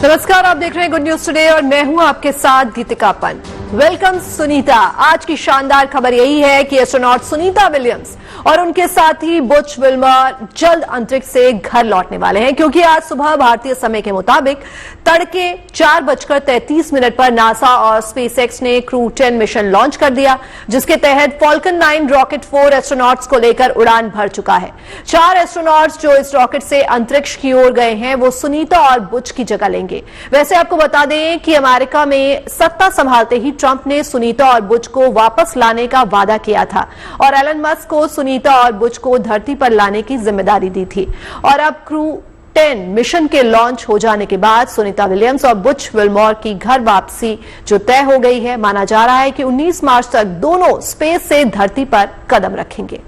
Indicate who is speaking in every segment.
Speaker 1: नमस्कार, आप देख रहे हैं गुड न्यूज टुडे और मैं हूं आपके साथ गीतिका पंत। वेलकम सुनीता। आज की शानदार खबर यही है कि एस्ट्रोनॉट सुनीता विलियम्स और उनके साथी बुच विल्मर जल्द अंतरिक्ष से घर लौटने वाले हैं, क्योंकि आज सुबह भारतीय समय के मुताबिक तड़के 4:33 पर नासा और स्पेसएक्स ने क्रू 10 मिशन लॉन्च कर दिया, जिसके तहत फॉल्कन 9 रॉकेट 4 एस्ट्रोनॉट्स को लेकर उड़ान भर चुका है। 4 एस्ट्रोनॉट्स जो इस रॉकेट से अंतरिक्ष की ओर गए हैं वो सुनीता और बुच की जगह लेंगे। वैसे आपको बता दें कि अमेरिका में सत्ता संभालते ही ट्रंप ने सुनीता और बुच को वापस लाने का वादा किया था और एलन मस्क को सुनीता और बुच को धरती पर लाने की जिम्मेदारी दी थी। और अब क्रू 10 मिशन के लॉन्च हो जाने के बाद सुनीता विलियम्स और बुच विल्मर की घर वापसी जो तय हो गई है, माना जा रहा है कि 19 मार्च तक दोनों स्पेस से धरती पर कदम रखेंगे।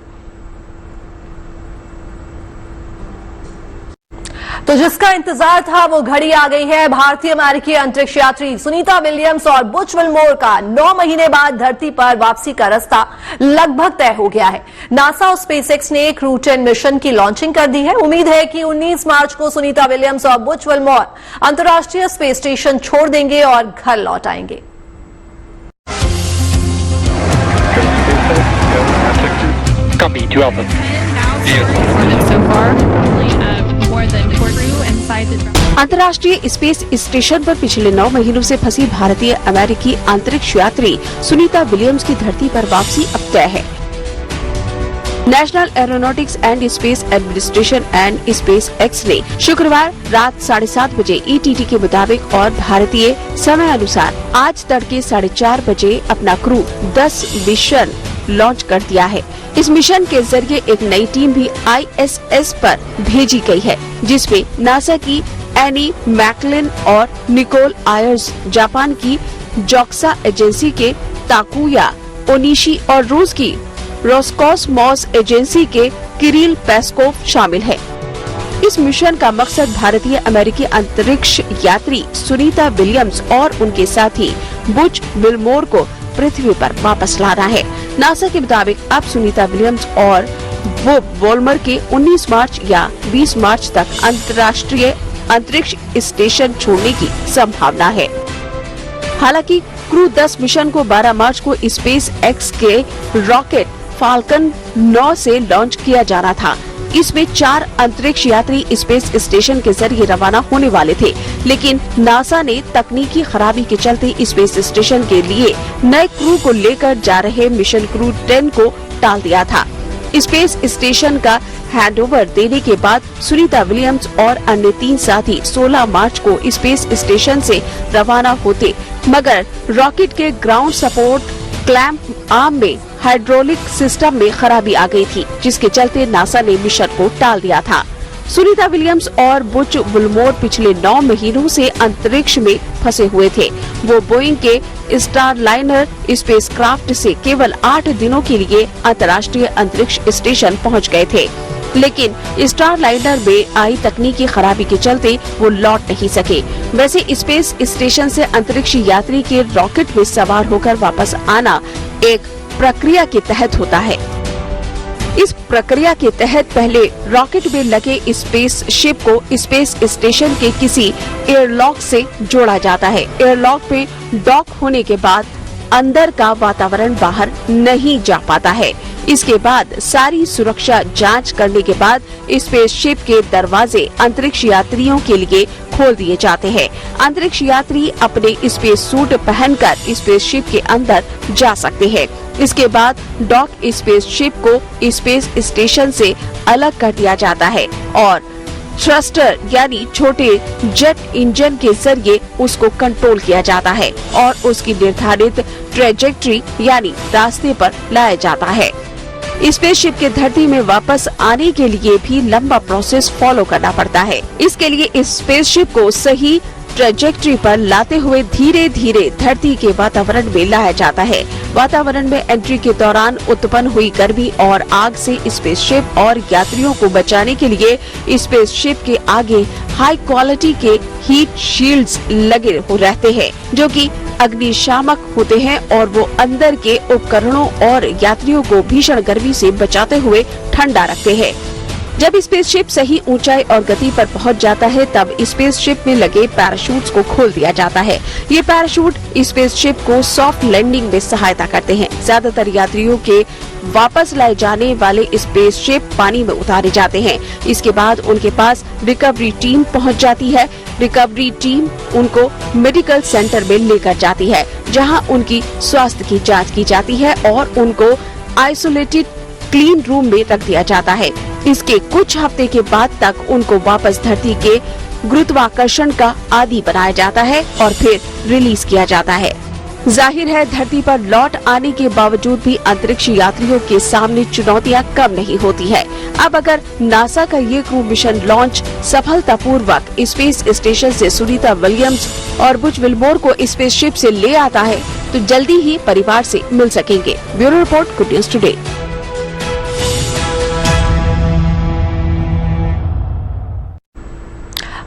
Speaker 1: तो जिसका इंतजार था वो घड़ी आ गई है। भारतीय अमेरिकी अंतरिक्ष यात्री सुनीता विलियम्स और बुच विल्मर का 9 महीने बाद धरती पर वापसी का रास्ता लगभग तय हो गया है। नासा और स्पेसएक्स ने क्रू 10 मिशन की लॉन्चिंग कर दी है। उम्मीद है कि 19 मार्च को सुनीता विलियम्स और बुच विल्मर अंतर्राष्ट्रीय स्पेस स्टेशन छोड़ देंगे और घर लौट आएंगे।
Speaker 2: अंतर्राष्ट्रीय स्पेस स्टेशन पर पिछले 9 महीनों से फंसी भारतीय अमेरिकी अंतरिक्ष यात्री सुनीता विलियम्स की धरती पर वापसी अब तय है। National aeronautics and space administration and space x ने शुक्रवार रात 7:30 बजे ETT के मुताबिक और भारतीय समय अनुसार आज तड़के 4:30 बजे अपना क्रू 10 मिशन लॉन्च कर दिया है। इस मिशन के जरिए एक नई टीम भी ISS पर भेजी गई है, जिसमें नासा की एनी मैकलिन और निकोल आयर्स, जापान की जोक्सा एजेंसी के ताकुया ओनिशी और रूस की रोस्कोसमोस एजेंसी के किरिल पेस्कोव शामिल है। इस मिशन का मकसद भारतीय अमेरिकी अंतरिक्ष यात्री सुनीता विलियम्स और उनके साथी बुच विल्मर को पृथ्वी पर वापस लाना है। नासा के मुताबिक अब सुनीता विलियम्स और बुच विल्मर के 19 मार्च या 20 मार्च तक अंतर्राष्ट्रीय अंतरिक्ष स्टेशन छोड़ने की संभावना है। हालांकि क्रू 10 मिशन को 12 मार्च को स्पेस एक्स के रॉकेट फाल्कन 9 से लॉन्च किया जाना था। इसमें 4 अंतरिक्ष यात्री स्पेस स्टेशन के जरिए रवाना होने वाले थे, लेकिन नासा ने तकनीकी खराबी के चलते स्पेस स्टेशन के लिए नए क्रू को लेकर जा रहे मिशन क्रू 10 को टाल दिया था। स्पेस स्टेशन का हैंडओवर देने के बाद सुनीता विलियम्स और अन्य 3 साथी 16 मार्च को स्पेस स्टेशन से रवाना होते, मगर रॉकेट के ग्राउंड सपोर्ट क्लैंप आर्म में हाइड्रोलिक सिस्टम में खराबी आ गई थी, जिसके चलते नासा ने मिशन को टाल दिया था। सुनीता विलियम्स और बुच विल्मर पिछले 9 महीनों से अंतरिक्ष में फंसे हुए थे। वो बोइंग के स्टारलाइनर स्पेसक्राफ्ट से केवल 8 दिनों के लिए अंतर्राष्ट्रीय अंतरिक्ष स्टेशन पहुंच गए थे, लेकिन स्टारलाइनर में आई तकनीकी खराबी के चलते वो लौट नहीं सके। वैसे स्पेस स्टेशन से अंतरिक्ष यात्री के रॉकेट में सवार होकर वापस आना एक प्रक्रिया के तहत होता है। इस प्रक्रिया के तहत पहले रॉकेट में लगे स्पेस शिप को स्पेस स्टेशन के किसी एयरलॉक से जोड़ा जाता है। एयरलॉक में डॉक होने के बाद अंदर का वातावरण बाहर नहीं जा पाता है। इसके बाद सारी सुरक्षा जांच करने के बाद स्पेसशिप के दरवाजे अंतरिक्ष यात्रियों के लिए खोल दिए जाते हैं। अंतरिक्ष यात्री अपने स्पेस सूट पहनकर स्पेसशिप के अंदर जा सकते हैं। इसके बाद डॉक स्पेसशिप को स्पेस स्टेशन से अलग कर दिया जाता है और थ्रस्टर यानी छोटे जेट इंजन के जरिए उसको कंट्रोल किया जाता है और उसकी निर्धारित ट्रेजेक्ट्री यानी रास्ते पर लाया जाता है। स्पेसशिप के धरती में वापस आने के लिए भी लंबा प्रोसेस फॉलो करना पड़ता है। इसके लिए इस स्पेसशिप को सही ट्रेजेक्ट्री पर लाते हुए धीरे धीरे धरती के वातावरण में लाया जाता है। वातावरण में एंट्री के दौरान उत्पन्न हुई गर्मी और आग से स्पेसशिप और यात्रियों को बचाने के लिए स्पेसशिप के आगे हाई क्वालिटी के हीट शील्ड्स लगे रहते हैं, जो कि अग्निशामक होते हैं और वो अंदर के उपकरणों और यात्रियों को भीषण गर्मी से बचाते हुए ठंडा रखते हैं। जब स्पेसशिप सही ऊंचाई और गति पर पहुंच जाता है तब स्पेसशिप में लगे पैराशूट्स को खोल दिया जाता है। ये पैराशूट स्पेसशिप को सॉफ्ट लैंडिंग में सहायता करते हैं। ज्यादातर यात्रियों के वापस लाए जाने वाले स्पेसशिप पानी में उतारे जाते हैं। इसके बाद उनके पास रिकवरी टीम पहुंच जाती है। रिकवरी टीम उनको मेडिकल सेंटर में लेकर जाती है, जहां उनकी स्वास्थ्य की जांच की जाती है और उनको आइसोलेटेड क्लीन रूम में रख दिया जाता है। इसके कुछ हफ्ते के बाद तक उनको वापस धरती के गुरुत्वाकर्षण का आदी बनाया जाता है और फिर रिलीज किया जाता है। जाहिर है धरती पर लौट आने के बावजूद भी अंतरिक्ष यात्रियों के सामने चुनौतियां कम नहीं होती है। अब अगर नासा का ये क्रू मिशन लॉन्च सफलतापूर्वक स्पेस स्टेशन से सुनीता विलियम्स और बुच विल्मोर को स्पेसशिप से ले आता है तो जल्दी ही परिवार से मिल सकेंगे। Bureau report, good news today.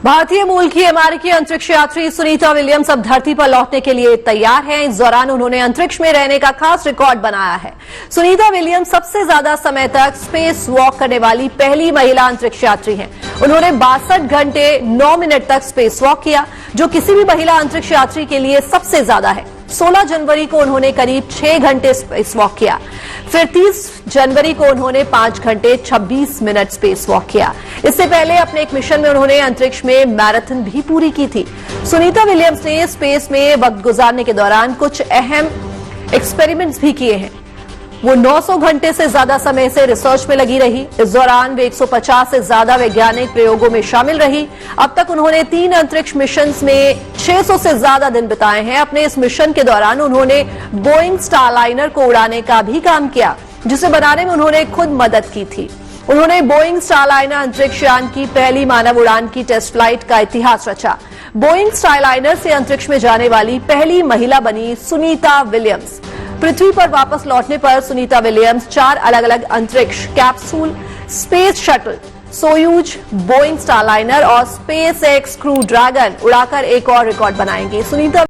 Speaker 1: भारतीय मूल की अमेरिकी अंतरिक्ष यात्री सुनीता विलियम्स अब धरती पर लौटने के लिए तैयार हैं। इस दौरान उन्होंने अंतरिक्ष में रहने का खास रिकॉर्ड बनाया है। सुनीता विलियम्स सबसे ज्यादा समय तक स्पेस वॉक करने वाली पहली महिला अंतरिक्ष यात्री हैं। उन्होंने 62 घंटे 9 मिनट तक स्पेस वॉक किया, जो किसी भी महिला अंतरिक्ष यात्री के लिए सबसे ज्यादा है। 16 जनवरी को उन्होंने करीब 6 घंटे स्पेस वॉक किया। फिर 30 जनवरी को उन्होंने 5 घंटे 26 मिनट स्पेस वॉक किया। इससे पहले अपने एक मिशन में उन्होंने अंतरिक्ष में मैराथन भी पूरी की थी। सुनीता विलियम्स ने स्पेस में वक्त गुजारने के दौरान कुछ अहम एक्सपेरिमेंट्स भी किए हैं। वो 900 घंटे से ज्यादा समय से रिसर्च में लगी रही। इस दौरान वे 150 से ज्यादा वैज्ञानिक प्रयोगों में शामिल रही। अब तक उन्होंने 3 अंतरिक्ष मिशन में 600 से ज्यादा दिन बिताए हैं। अपने इस मिशन के दौरान उन्होंने बोइंग स्टारलाइनर को उड़ाने का भी काम किया, जिसे बनाने में उन्होंने खुद मदद की थी। उन्होंने बोइंग स्टारलाइनर अंतरिक्ष यान की पहली मानव उड़ान की टेस्ट फ्लाइट का इतिहास रचा। बोइंग स्टारलाइनर से अंतरिक्ष में जाने वाली पहली महिला बनी सुनीता विलियम्स। पृथ्वी पर वापस लौटने पर सुनीता विलियम्स 4 अलग अलग अंतरिक्ष capsule, space shuttle, Soyuz, Boeing Starliner और स्पेस एक्स क्रू ड्रैगन उड़ाकर एक और रिकॉर्ड बनाएंगे। सुनीता